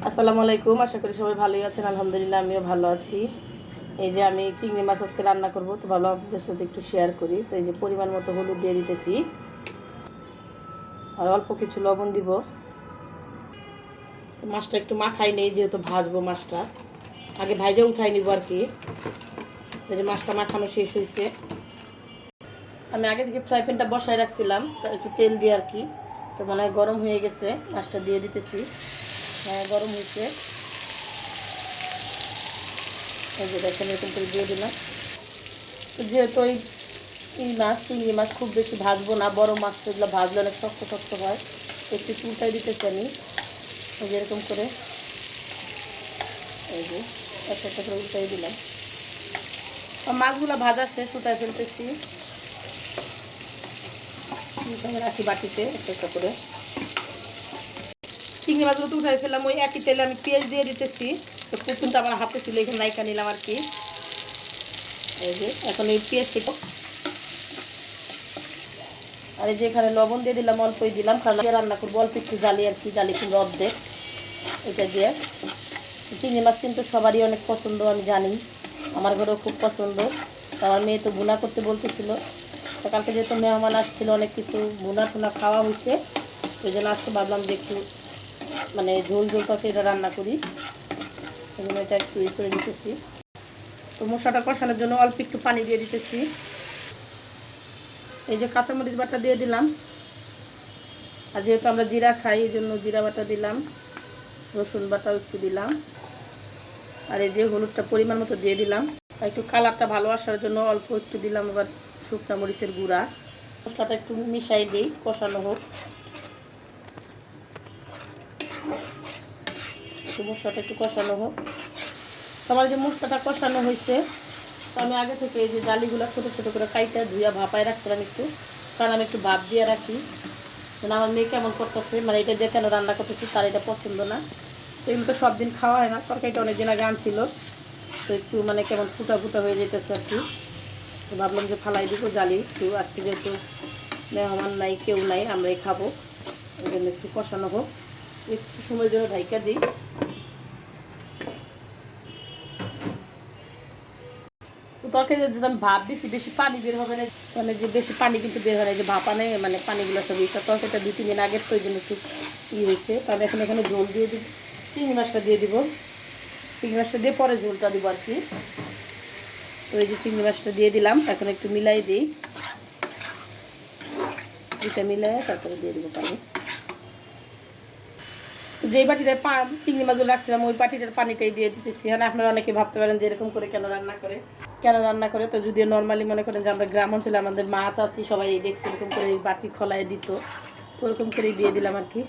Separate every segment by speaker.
Speaker 1: আসসালামু আলাইকুম। আশা করি সবাই ভালোই আছেন। আলহামদুলিল্লাহ আমিও ভালো আছি। এই যে আমি চিংড়ি মাছ আজকে রান্না করব, তো ভালো আপনাদের সাথে একটু শেয়ার করি। তো এই যে পরিমাণ মতো হলুদ দিয়ে দিতেছি আর অল্প কিছু লবণ দিব। তো মাছটা একটু মাখাই নেই, যেহেতু ভাজবো মাছটা, আগে ভাইজা উঠাই নিব আর কি। এই যে মাছটা মাখানো শেষ হয়েছে, আমি আগে থেকে ফ্রাই প্যানটা বসায় রাখছিলাম একটু তেল দিয়ে আর কি। তো মনে হয় গরম হয়ে গেছে, মাছটা দিয়ে দিতেছি। হ্যাঁ, গরম হয়েছে। এই যে দেখেন, এরকম করে দিয়ে দিলাম। তো যেহেতু এই মাছ চিংড়ি মাছ খুব বেশি ভাজবো না, বড় মাছ তো এগুলো ভাজলে অনেক শক্ত শক্ত হয়, একটু চুলটাই দিতেছি আমি। এই যে এরকম করে এই যে একটা একটা করে উল্টাই দিলাম। মাছগুলো ভাজা শেষ, উঠাই ফেলতেছি। রাখি বাটিতে একটা একটা করে। চিংড়ি মাছগুলো তো উঠাই ফেললাম, ওই একই তেলে আমি পেঁয়াজ দিয়ে দিতেছি। তো পুতুনটা আমার হাতে ছিল, এখানে নাইকা নিলাম আর কি। এই যে এখন এই পেঁয়াজটা, আর এই যে এখানে লবণ দিয়ে দিলাম, অল্পই দিলাম, কারণ রান্না করবো অল্প একটু জালি আর কি, জালি কিংবা অর্ধেক। এটা দিয়ে চিংড়ি মাছ কিন্তু সবারই অনেক পছন্দ, আমি জানি, আমার ঘরেও খুব পছন্দ। আমার মেয়ে তো ভুনা করতে বলতেছিল, তো কালকে যেহেতু মেহমান আসছিল, অনেক কিছু ভুনা টুনা খাওয়া হয়েছে। ওই জন্য আজকে ভাবলাম যে একটু মানে ঝোল ঝোল তরকারি এটা রান্না করি। এই জন্য এটা একটু করে দিতেছি। তো মশলাটা কষানোর জন্য অল্প একটু পানি দিয়ে দিতেছি। এই যে কাঁচামরিচ বাটা দিয়ে দিলাম, আর যেহেতু আমরা জিরা খাই এই জন্য জিরা বাটা দিলাম, রসুন বাটাও একটু দিলাম, আর এই যে হলুদটা পরিমাণ মতো দিয়ে দিলাম। আর একটু কালারটা ভালো আসার জন্য অল্প একটু দিলাম আবার শুকনা মরিচের গুঁড়া। মশলাটা একটু মিশাই দিই, কষানো হোক। মশলাটা একটু কষানো হোক। আমার যে মশলাটা কষানো হয়েছে, তো আমি আগে থেকে এই যে জালিগুলো ছোটো ছোটো করে কাইটা ধুইয়া ভাপায় রাখছিলাম একটু, কারণ আমি একটু ভাপ দিয়ে রাখি। আমার মেয়ে কেমন করতেছে, মানে এটা দিয়ে কেন রান্না করতেছি, তার এটা পছন্দ না। তো এগুলো তো সব দিন খাওয়া হয় না, তরকারিটা অনেক দিন আগে আনছিল, তো একটু মানে কেমন ফুটা ফুটা হয়ে যেতেছে আর কি। তো ভাবলাম যে ফালাই দিব জালি একটু, আজকে যেহেতু মেহমান নাই, কেউ নাই, আমরাই খাবো, ওই জন্য একটু কষানো হোক। একটু সময়ের জন্য ঢাইকা দিই। তো তরকারি যদি আমি ভাপ দিছি, বেশি পানি বের হবে না, মানে যে বেশি পানি কিন্তু বের হয় না, যে ভাপানে মানে পানিগুলো সব তরকারিটা 2-3 দিন আগের, তো ওই জন্য একটু হয়েছে। তাহলে এখন এখানে ঝোল দিয়ে দিব, চিংড়ি মাছটা দিয়ে দিব। চিংড়ি মাছটা দিয়ে পরে ঝোলটা দিব আর কি। তো এই যে চিংড়ি মাছটা দিয়ে দিলাম, এখন একটু মিলাই দিই। এটা মিলাই তারপরে দিয়ে দিব পানি। যেই বাটিটায় চিংড়ি মাছগুলো রাখছিলাম, ওই বাটিটার পানিটাই দিয়ে দিতেছি। হ্যাঁ, আপনারা অনেকে ভাবতে পারেন যে এরকম করে কেন রান্না করে। তো যদিও নর্মালি মনে করেন যে আমরা গ্রাম অঞ্চলে আমাদের মা চাচি সবাই দেখছি এরকম করে বাটি খোলায় দিত, তো ওরকম করেই দিয়ে দিলাম আর কি।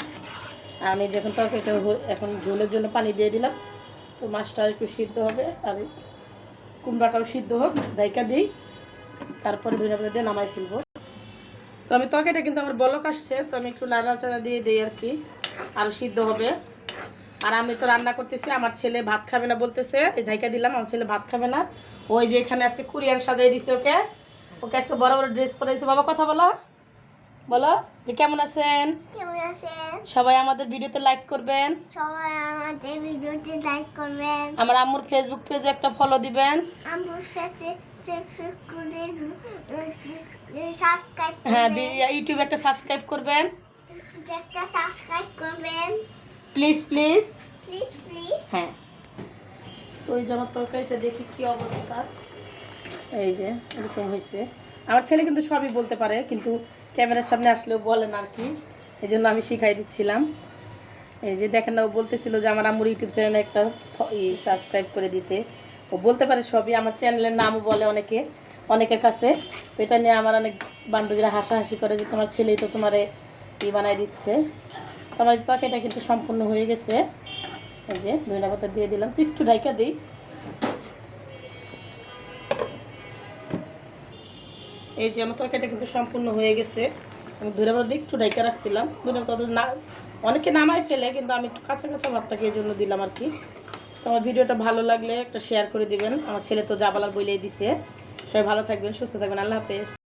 Speaker 1: আমি যখন তরকারিটা এখন ঝোলের জন্য পানি দিয়ে দিলাম। তো মাছটা একটু সিদ্ধ হবে, আর কুমড়াটাও সিদ্ধ হোক, ঢাইকা দিই, তারপরে ধনিয়া পাতা দিয়ে নামাই ফেলবো। তো আমি তরকারিটা কিন্তু আমার বলক আসছে, তো আমি একটু নাড়াচাড়া দিয়ে দিই আর কি, আর সিদ্ধ হবে। আর আমি তো রান্না করতেছি, আমার ছেলে ভাত খাবে না বলতেছে, এই ঢাইকা দিলাম, আমার ছেলে ভাত খাবে না। ওই যে এখানে আজকে কোরিয়ান সাজাই দিছে, ওকে ওকে আজকে বড় বড় ড্রেস পরাইছে। বাবা কথা বলো, বলো যে কেমন আছেন। সবাই আমাদের ভিডিওতে লাইক করবেন, আমার আম্মুর ফেসবুক পেজে একটা ফলো দিবেন, হ্যাঁ ইউটিউবে একটা সাবস্ক্রাইব করবেন, প্লিজ প্লিজ প্লিজ প্লিজ। হ্যাঁ, তো ওই যে আমার তরকারিটা দেখি কি অবস্থা। এই যে এরকম হয়েছে। আমার ছেলে কিন্তু সবই বলতে পারে, কিন্তু ক্যামেরার সামনে আসলেও বলে না আর কি, এই জন্য আমি শিখাই দিচ্ছিলাম। এই যে দেখেন না, ও বলতেছিল যে আমার আম্মুর ইউটিউব চ্যানেলে একটা সাবস্ক্রাইব করে দিতে। ও বলতে পারে সবই, আমার চ্যানেলের নামও বলে অনেকের কাছে। তো এটা নিয়ে আমার অনেক বান্ধবীরা হাসাহাসি করে যে তোমার ছেলেই তো তোমারে বানাই দিচ্ছে। তো আমার তরকারিটা কিন্তু সম্পূর্ণ হয়ে গেছে। এই যে ধনিয়া পাতা দিয়ে দিলাম, তো একটু ঢাইকা দিই। এই যে আমার তরকারিটা কিন্তু সম্পূর্ণ হয়ে গেছে। আমি ধনিয়া পাতা দিয়ে একটু ঢাইকা রাখছিলাম, ধনিয়া পাতা না অনেকে নামাই ফেলে, কিন্তু আমি একটু কাঁচা কাঁচা ভাবটাকে এই জন্য দিলাম আর কি। তো আমার ভিডিওটা ভালো লাগলে একটা শেয়ার করে দিবেন। আমার ছেলে তো যা বলার বলেই দিছে। সবাই ভালো থাকবেন, সুস্থ থাকবেন, আল্লাহ হাফেজ।